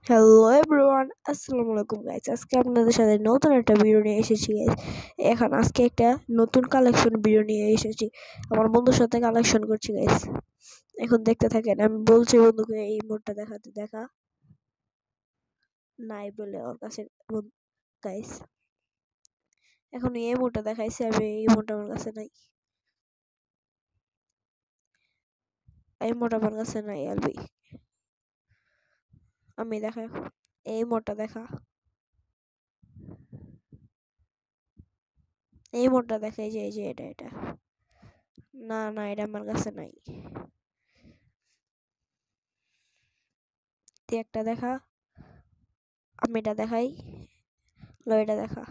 Hello everyone, আসসালামু আলাইকুম guys. আজকে আপনাদের সাথে নতুন একটা ভিডিও নিয়ে এসেছি গাইস। আজকে একটা নতুন কালেকশন ভিডিও নিয়ে এসেছি। আমার বন্ধুর সাথে কালেকশন করছি গাইস। এখন দেখতে থাকেন। আমি বলছি বন্ধুকে এই মোডটা দেখাতে, দেখা নাই বলে ওর কাছে গাইস। এখন এই মোডটা দেখাইছি আমি, এই মোডটা আমার কাছে নাই, এই মোডটা আমার কাছে নাই আলবি। আমি দেখা এই মোডটা দেখা, এই মোডটা দেখাই যে এই যে এটা না না, এটা আমার কাছে নাই। তুই একটা দেখা, আমি এটা দেখাই, এটা দেখা,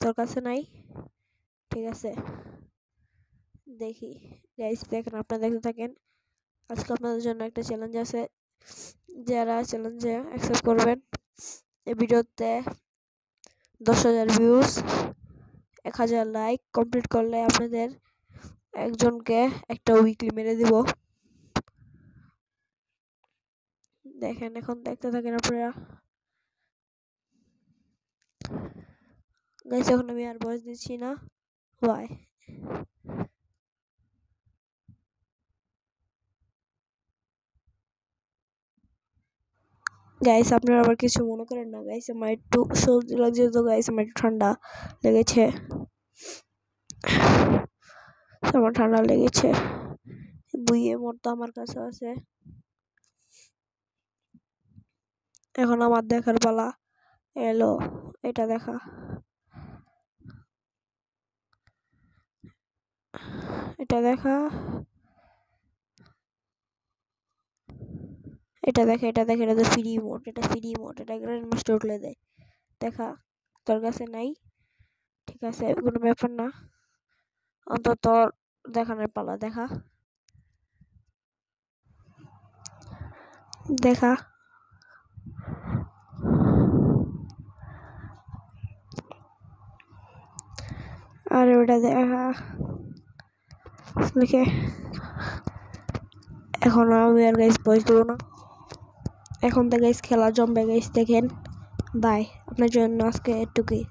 তোর কাছে নাই, ঠিক আছে। দেখি গাইস, দেখেন, আপনারা দেখতে থাকেন। আজকে আপনাদের জন্য একটা চ্যালেঞ্জ আছে, যারা চ্যালেঞ্জে অ্যাকসেপ্ট করবেন, এই ভিডিওতে 10,000 ভিউজ, 1,000 লাইক কমপ্লিট করলে আপনাদের একজনকে একটা উইকলি মেরে দিব। দেখেন, এখন দেখতে থাকেন আপনারা গাইস। এখন আমি আর ভয়েস দিচ্ছি না, ওয়াই গাইস, আপনারা আবার কিছু মনে করেন না গাইস। আমার একটু সর্দি লাগছে তো গাইস, আমার একটু ঠান্ডা লেগেছে, আমার ঠান্ডা লেগেছে। বুইয়ে মোড়টা আমার কাছে আছে। এখন আমার দেখার পালা এলো, এটা দেখা, এটা দেখা, এটা দেখা, এটা দেখা। এটা তো ফ্রি মোড, এটা ফ্রি মোড, এটা গ্র্যান্ড মাস্টার উঠলে দেয়। দেখা, তোর কাছে নাই, ঠিক আছে, কোনো ব্যাপার না। অন্তত দেখানোর পালা, দেখা দেখা, আর ওটা দেখা লিখে। এখন আমি আর গাইস ভয়েস দেবো না, এখন তো গাইস খেলা জমবে গাইস। দেখেন, বাই, আপনার জন্য আজকে এটুকুই।